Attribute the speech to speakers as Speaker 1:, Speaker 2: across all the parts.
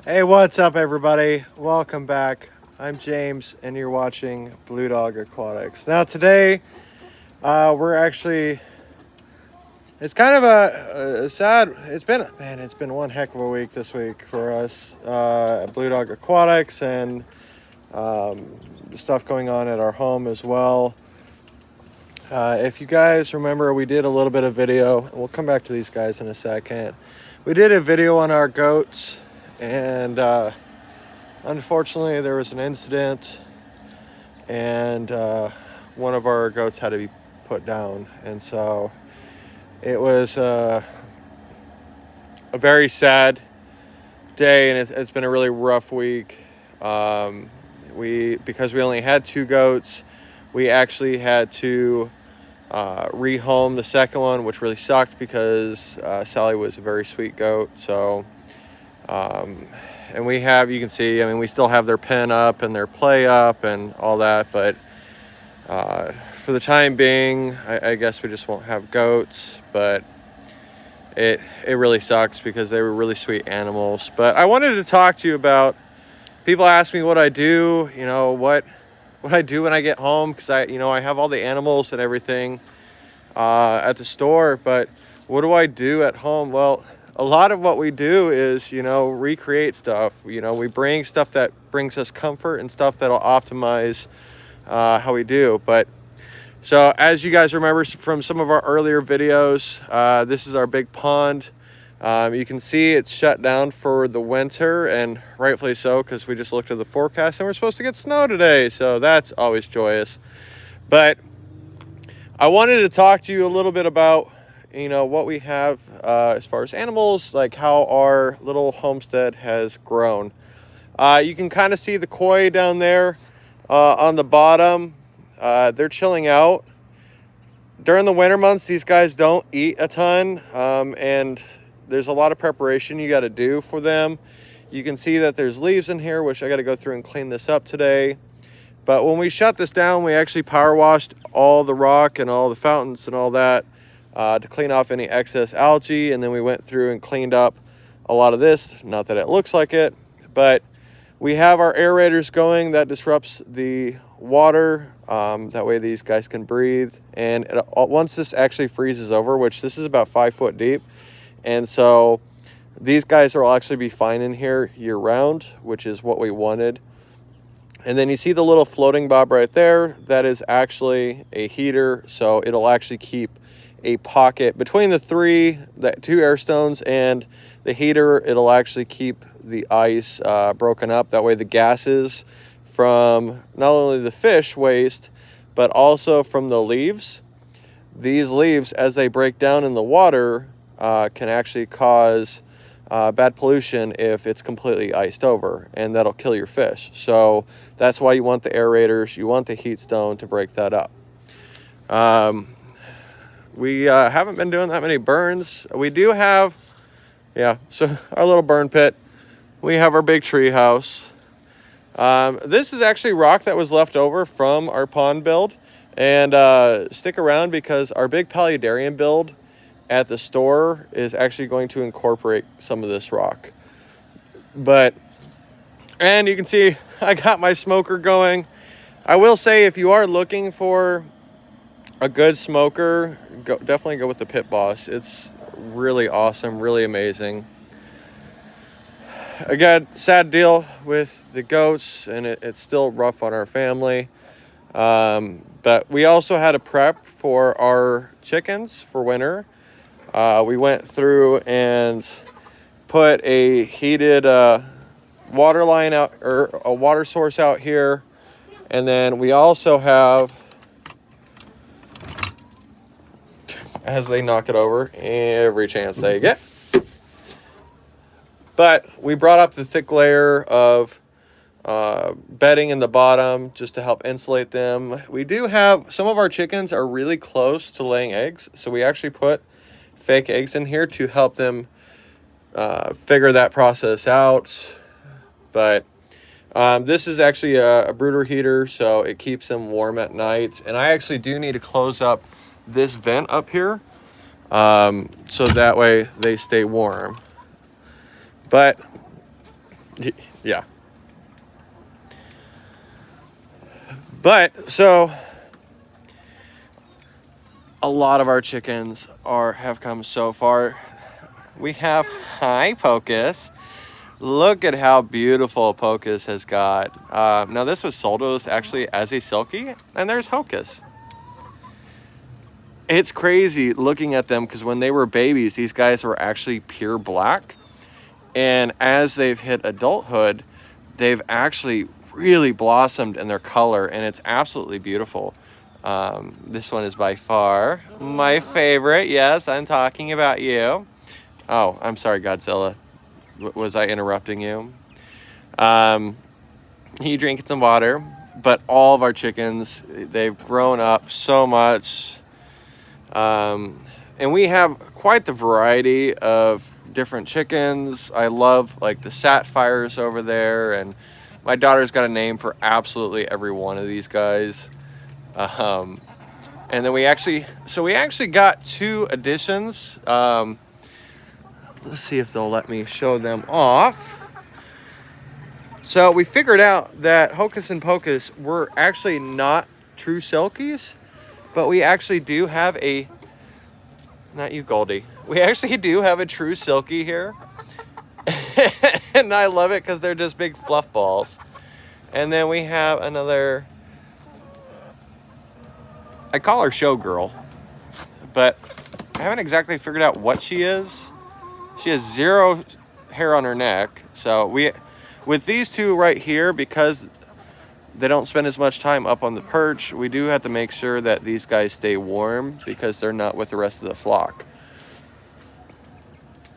Speaker 1: Hey, what's up, everybody? Welcome back. I'm James, and you're watching Blue Dog Aquatics. Now, today, we're actually. It's kind of a sad. It's been one heck of a week this week for us at Blue Dog Aquatics, and stuff going on at our home as well. If you guys remember, we did a little bit of video, and we'll come back to these guys in a second. We did a video on our goats, and unfortunately, there was an incident, and one of our goats had to be put down. And so it was a very sad day, and it's been a really rough week. Because we only had two goats, we actually had to rehome the second one, which really sucked because Sally was a very sweet goat. So and you can see, we still have their pen up and their play up and all that, but for the time being, I guess we just won't have goats. But it really sucks because they were really sweet animals. But I wanted to talk to you about, people ask me what I do, what I do when I get home, because I have all the animals and everything at the store, but what do I do at home? Well, a lot of what we do is, recreate stuff. We bring stuff that brings us comfort and stuff that'll optimize how we do. But so as you guys remember from some of our earlier videos, this is our big pond. You can see it's shut down for the winter, and rightfully so, because we just looked at the forecast and we're supposed to get snow today. So that's always joyous. But I wanted to talk to you a little bit about what we have as far as animals, like how our little homestead has grown. You can kind of see the koi down there on the bottom. They're chilling out. During the winter months, these guys don't eat a ton, and there's a lot of preparation you got to do for them. You can see that there's leaves in here, which I got to go through and clean this up today. But when we shut this down, we actually power washed all the rock and all the fountains and all that to clean off any excess algae. And then we went through and cleaned up a lot of this. Not that it looks like it, but we have our aerators going. That disrupts the water. That way these guys can breathe. And once this actually freezes over, which this is about 5 foot deep, and so these guys will actually be fine in here year round, which is what we wanted. And then you see the little floating bob right there. That is actually a heater, so it'll actually keep a pocket between the two air stones and the heater. It'll actually keep the ice broken up. That way the gases from not only the fish waste, but also from the leaves. These leaves, as they break down in the water, can actually cause bad pollution if it's completely iced over, and that'll kill your fish. So that's why you want the aerators, you want the heat stone to break that up. We haven't been doing that many burns. We do have, so our little burn pit. We have our big tree house. This is actually rock that was left over from our pond build. And stick around, because our big paludarium build at the store is actually going to incorporate some of this rock. And you can see I got my smoker going. I will say, if you are looking for a good smoker, definitely go with the Pit Boss. It's really awesome, really amazing. Again, sad deal with the goats, and it's still rough on our family. But we also had a prep for our chickens for winter. We went through and put a heated water line out, or a water source out here. And then we also have, as they knock it over every chance they get, but we brought up the thick layer of bedding in the bottom just to help insulate them. We do have, some of our chickens are really close to laying eggs, so we actually put fake eggs in here to help them figure that process out. But this is actually a brooder heater, so it keeps them warm at night. And I actually do need to close up this vent up here, so that way they stay warm. But Yeah. But so a lot of our chickens have come so far. We have, hi Pocus. Look at how beautiful Pocus has got. Now this was sold to us actually as a silkie, and there's Hocus. It's crazy looking at them because when they were babies, these guys were actually pure black. And as they've hit adulthood, they've actually really blossomed in their color, and it's absolutely beautiful. This one is by far my favorite. Yes, I'm talking about you. Oh, I'm sorry, Godzilla. Was I interrupting you? You drinking some water. But all of our chickens, they've grown up so much. And we have quite the variety of different chickens. I love like the sapphires over there, and my daughter's got a name for absolutely every one of these guys. And then we actually got 2 additions. Let's see if they'll let me show them off. So we figured out that Hocus and Pocus were actually not true silkies, but we actually do have a, not you, Goldie. We actually do have a true silkie here. And I love it because they're just big fluff balls. And then we have another, I call her Showgirl, but I haven't exactly figured out what she is. She has 0 hair on her neck. So with these 2 right here, because they don't spend as much time up on the perch, we do have to make sure that these guys stay warm because they're not with the rest of the flock.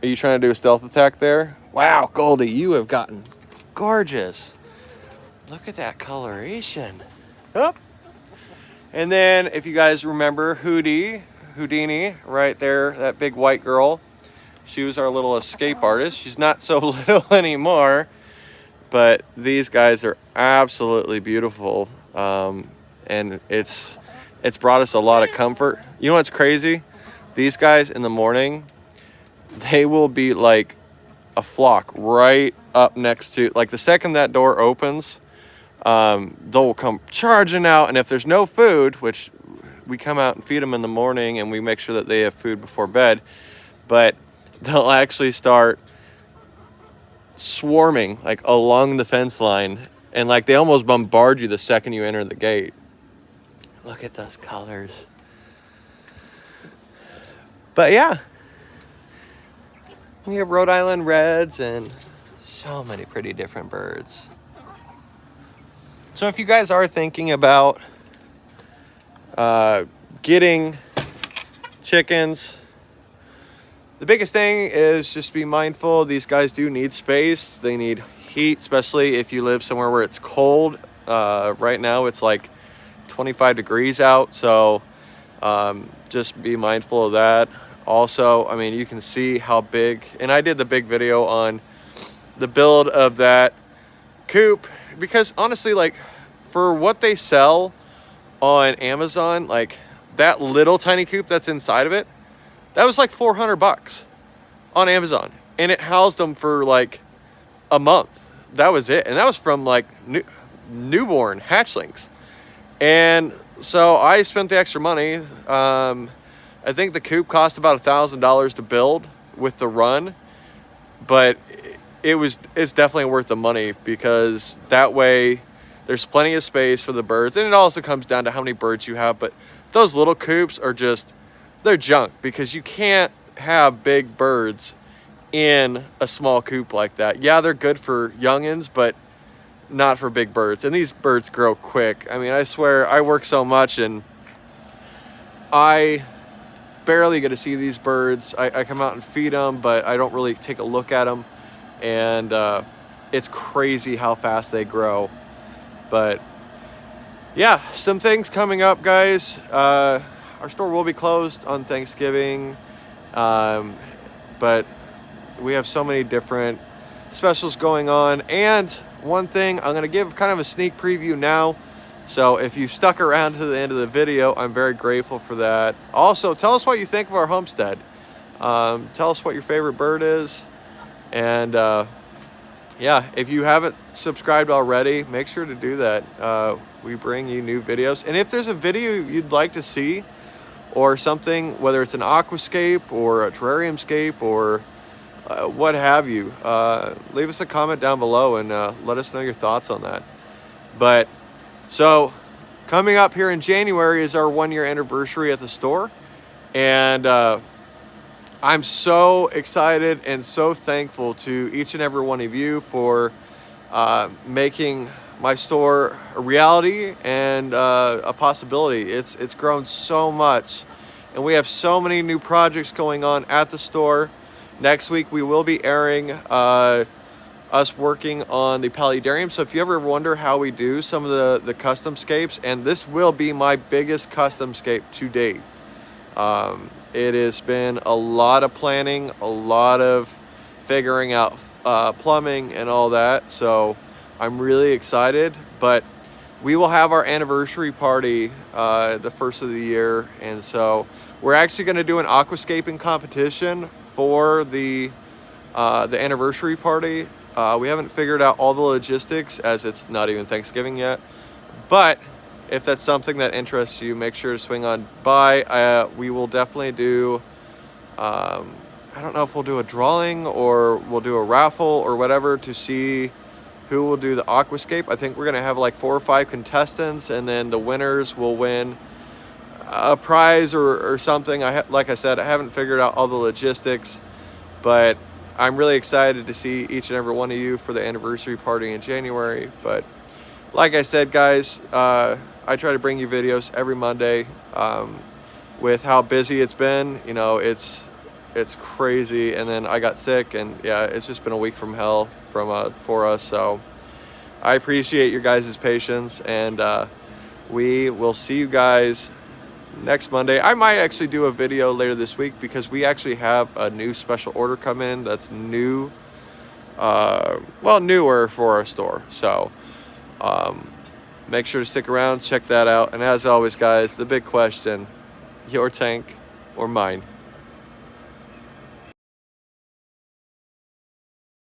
Speaker 1: Are you trying to do a stealth attack there? Wow, Goldie, you have gotten gorgeous. Look at that coloration. Oh. And then if you guys remember Houdini, right there, that big white girl, she was our little escape artist. She's not so little anymore, but these guys are absolutely beautiful. And it's brought us a lot of comfort. You know what's crazy? These guys in the morning, they will be like a flock right up next to, like the second that door opens, they'll come charging out. And if there's no food, which we come out and feed them in the morning and we make sure that they have food before bed, but they'll actually start swarming like along the fence line, and like they almost bombard you the second you enter the gate. Look at those colors. But yeah, we have Rhode Island Reds and so many pretty different birds. So if you guys are thinking about getting chickens, the biggest thing is just be mindful. These guys do need space. They need heat, especially if you live somewhere where it's cold. Right now it's like 25 degrees out. So just be mindful of that. Also, I mean, you can see how big, and I did the big video on the build of that coop, because honestly, like for what they sell on Amazon, like that little tiny coop that's inside of it, that was like $400 on Amazon, and it housed them for like a month. That was it. And that was from like newborn hatchlings. And so I spent the extra money. I think the coop cost about $1,000 to build with the run, but it's definitely worth the money, because that way there's plenty of space for the birds. And it also comes down to how many birds you have. But those little coops are just, they're junk, because you can't have big birds in a small coop like that. Yeah, they're good for youngins, but not for big birds. And these birds grow quick. I mean, I swear, I work so much and I barely get to see these birds. I come out and feed them, but I don't really take a look at them. And it's crazy how fast they grow. But yeah, some things coming up, guys. Our store will be closed on Thanksgiving, but we have so many different specials going on. And one thing, I'm going to give kind of a sneak preview now. So if you've stuck around to the end of the video, I'm very grateful for that. Also, tell us what you think of our homestead. Tell us what your favorite bird is. And yeah, if you haven't subscribed already, make sure to do that. We bring you new videos, and if there's a video you'd like to see or something, whether it's an aquascape or a terrarium scape or what have you, leave us a comment down below and let us know your thoughts on that. But so coming up here in January is our 1-year anniversary at the store, and I'm so excited and so thankful to each and every one of you for making my store a reality and a possibility. It's grown so much, and we have so many new projects going on at the store. Next week we will be airing us working on the paludarium. So if you ever wonder how we do some of the custom scapes, and this will be my biggest custom scape to date. It has been a lot of planning, a lot of figuring out plumbing and all that. So I'm really excited, but we will have our anniversary party the first of the year. And so we're actually going to do an aquascaping competition for the anniversary party. We haven't figured out all the logistics, as it's not even Thanksgiving yet, but if that's something that interests you, make sure to swing on by. We will definitely do, I don't know if we'll do a drawing or we'll do a raffle or whatever to see who will do the aquascape. I think we're gonna have like 4 or 5 contestants, and then the winners will win a prize or something. Like I said, I haven't figured out all the logistics, but I'm really excited to see each and every one of you for the anniversary party in January. But like I said, guys, I try to bring you videos every Monday. With how busy it's been, you know, it's crazy. And then I got sick, and yeah, it's just been a week from hell for us. So I appreciate your guys' patience, and we will see you guys next Monday. I might actually do a video later this week because we actually have a new special order come in that's new, well, newer for our store. So make sure to stick around, check that out. And as always, guys, the big question, your tank or mine?